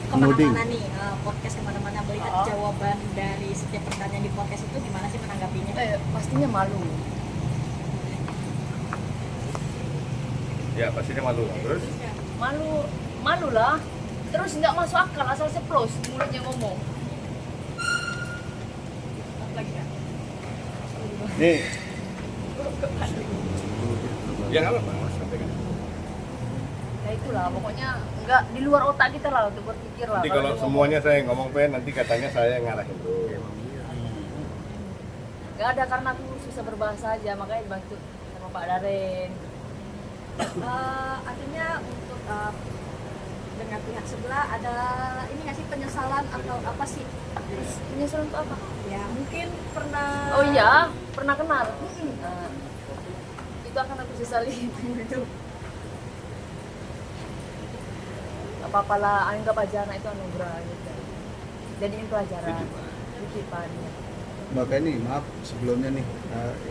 Kemana-mana nih, podcast kemana-mana melihat jawaban dari setiap pertanyaan di podcast itu, gimana sih menanggapinya? Pastinya malu. Ya pastinya malu. Terus? Malu lah. Terus nggak masuk akal, asal ceplos mulutnya ngomong. Lagi kan? Nih. Ya nggak apa-apa, sampaikan. Ya itulah, pokoknya nggak di luar otak kita lah untuk berpikir lah. Nanti kalau semuanya saya ngomong pen, nanti katanya saya yang ngarahin tuh. Nggak ada, karena aku susah berbahasa aja, makanya dibantu sama Pak Daren. Artinya untuk dengan pihak sebelah ada ini nggak sih penyesalan atau apa sih? Penyesalan untuk apa? Ya mungkin pernah. Oh iya, pernah kenal. Itu akan aku sesali itu. Gak apa-apa lah, anggap aja anak itu anugerah gitu. Jadiin pelajaran, titipan. Mbak ini maaf sebelumnya nih,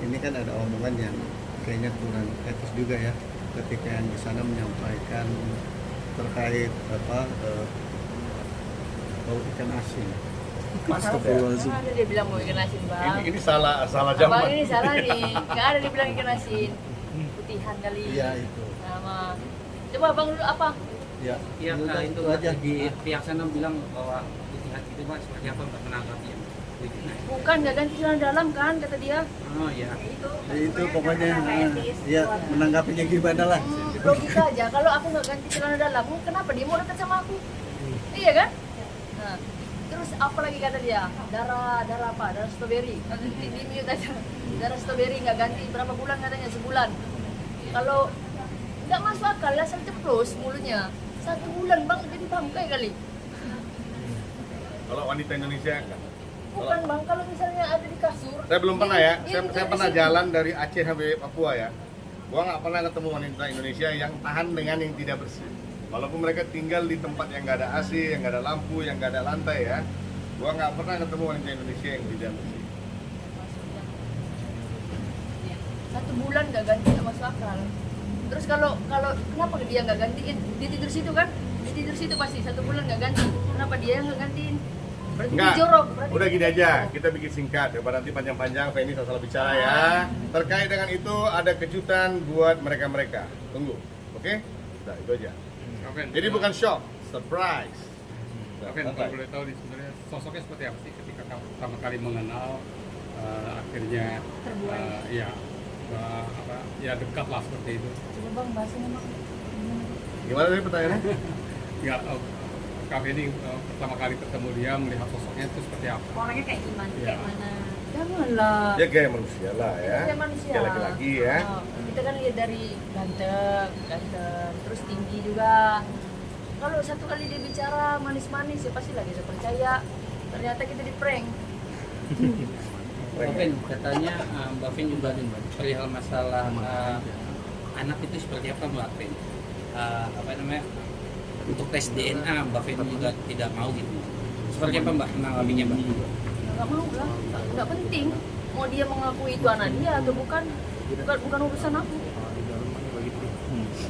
ini kan ada omongan yang kayaknya kurang etis juga ya, ketika yang di sana menyampaikan terkait bau ikan asin. Astagfirullahaladzim. Nggak ada dia bilang mau ikan asin, Bang. Ini salah Bang, zaman. ini salah nih. Nggak ada dia bilang ikan asin. Putihan kali. Iya itu. Sama. Coba Bang dulu apa? Ya, itu aja di pihak sana bilang bahwa putihan itu Pak seperti apa Mbak menanggapi yang Bukan, nggak ganti celana dalam kan, kata dia. Oh iya. itu pokoknya ya menanggapinya gimana lah. Logika aja, kalau aku nggak ganti celana dalam, kenapa dia mau dekat sama aku? Iya kan? Nah, terus apa lagi kata dia? Darah apa? Darah strawberry. Di mute aja. Darah strawberry nggak ganti berapa bulan, katanya sebulan. Kalau nggak masuk akal, asal ceplos mulutnya. 1 bulan Bang, jadi bangkai kali. Kalau wanita Indonesia enggak. Bukan Bang, kalau misalnya ada di kasur. Saya belum pernah ya. Iya, Saya pernah jalan dari Aceh sampai Papua ya. Gua nggak pernah ketemu wanita Indonesia yang tahan dengan yang tidak bersih. Walaupun mereka tinggal di tempat yang nggak ada AC, yang nggak ada lampu, yang nggak ada lantai ya. Gua nggak pernah ketemu wanita Indonesia yang tidak bersih. 1 bulan nggak ganti, nggak masuk akal. Terus kalau kenapa dia nggak gantiin? Dia tidur situ kan? Dia tidur situ pasti 1 bulan nggak ganti. Kenapa dia yang nggak gantiin? Berarti Enggak, dia jorok. Berarti udah dia gini jorok. aja, kita bikin singkat daripada nanti panjang-panjang, Feni salah bicara ya. Terkait dengan itu ada kejutan buat mereka-mereka. Tunggu, oke? Nah, itu aja. Jadi bukan shock, surprise. Oke, kalau boleh tahu sebenarnya sosoknya seperti apa sih ketika kamu pertama kali mengenal, akhirnya ya dekat lah seperti itu. Coba Bang bahasanya Bang. Gimana tadi pertanyaannya? Ya, kami ini pertama kali ketemu dia, melihat sosoknya itu seperti apa? Orangnya kayak gimana? Iya. Kayak mana? Janganlah. Ya kayak manusia lah ya. Kayak manusia. Kayak laki-laki ya. Oh, kita kan lihat dari ganteng, terus tinggi juga. Kalau satu kali dia bicara manis-manis ya pasti lah kita percaya. Ternyata kita di prank. Mbak Fen, katanya Mbak Fen juga perihal masalah anak itu seperti apa Mbak Fen? Apa namanya? Untuk tes DNA Mbak Fen juga tidak mau gitu. Seperti apa Mbak mengalaminya Mbak? Nggak mau lah, nggak penting. Mau dia mengakui itu anak dia atau bukan urusan aku.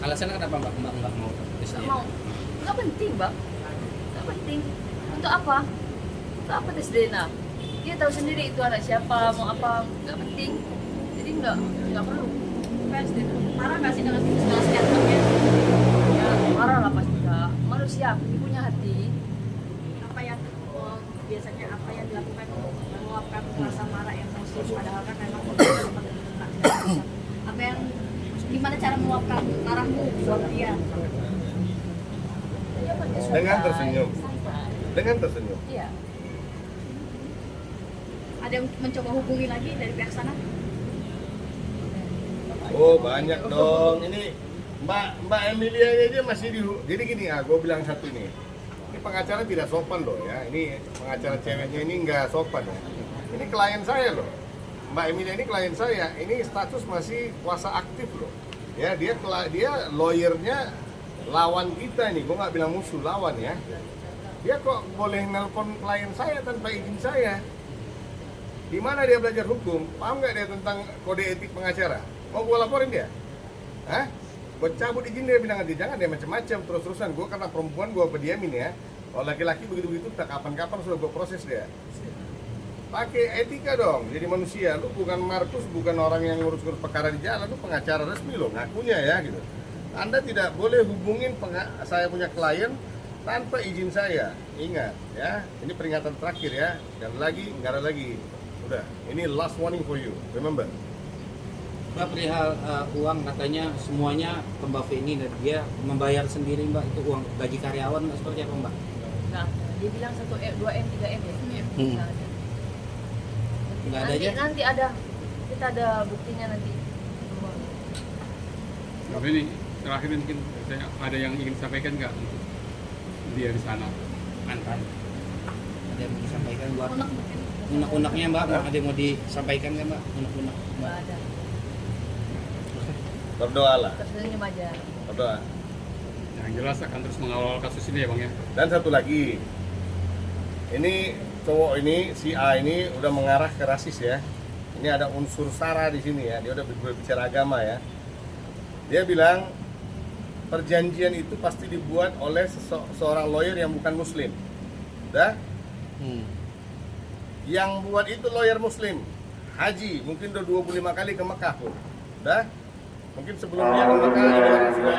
Alasannya kenapa Mbak nggak mau tes Nggak DNA? mau. Nggak penting Bang. Nggak penting. Untuk apa? Untuk apa tes DNA? Dia tahu sendiri itu anak siapa, mau apa, nggak penting. Jadi nggak perlu. Fans gitu. Marah nggak sih dengan statementnya? Ya marah lah pasti Kak. Manusia, dia punya hati. Apa yang biasanya apa yang dilakukan untuk meluapkan rasa marah emosi, padahal kan memang apa yang gimana cara meluapkan marahmu buat dia? Ya, pakai Dengan santai, tersenyum. santai. Dengan tersenyum. Iya. Ada yang mencoba hubungi lagi dari pihak sana? Oh banyak dong. Ini Mbak Emilia aja masih jadi gini gue bilang satu nih. Ini pengacara tidak sopan loh ya. Ini pengacara ceweknya ini nggak sopan ya. Ini klien saya loh. Mbak Emilia ini klien saya. Ini status masih kuasa aktif loh. Ya dia lawyernya lawan kita nih. Gue nggak bilang musuh, lawan ya. Dia kok boleh nelpon klien saya tanpa izin saya? Di mana dia belajar hukum? Paham nggak dia tentang kode etik pengacara? Mau gue laporin dia? Hah? Gue cabut izin dia bilang nanti jangan dia macam-macam terus-terusan. Gue karena perempuan gue pediamin ya. Kalau laki-laki begitu-begitu tak kapan-kapan sudah gue proses dia. Pakai etika dong, jadi manusia. Lu bukan Markus, bukan orang yang ngurus-ngurus perkara di jalan, lu pengacara resmi lo, ngakunya ya gitu. Anda tidak boleh hubungin saya punya klien tanpa izin saya. Ingat ya, ini peringatan terakhir ya. Dan lagi, nggak ada lagi. Udah, ini last warning for you. Remember. Mbak, perihal uang katanya semuanya ke Mbak Feni dan dia membayar sendiri Mbak, itu uang gaji karyawan Mbak, seperti apa Mbak? Nah, dia bilang 1M, 2M, 3M ya. Nah, Nggak ada aja? nanti ada, kita ada buktinya nanti. Tapi ini terakhir mungkin ada yang ingin sampaikan nggak untuk dia di sana? Mantan. Ada yang mau disampaikan buat unek-uneknya Mbak? Ada yang mau disampaikan nggak Mbak? Unek-unek Nggak Mbak? ada. Berdoalah, Tersenyum aja. berdoa. Yang jelas akan terus mengawal kasus ini ya Bang ya. Dan satu lagi, ini cowok ini, si A ini udah mengarah ke rasis ya. Ini ada unsur sara di sini ya, dia udah berbicara agama ya. Dia bilang perjanjian itu pasti dibuat oleh seorang lawyer yang bukan muslim. Udah? Yang buat itu lawyer muslim. Haji, mungkin udah 25 kali ke Mekah pun. Udah? Mungkin sebelum dia ke Mekah, ini orang sudah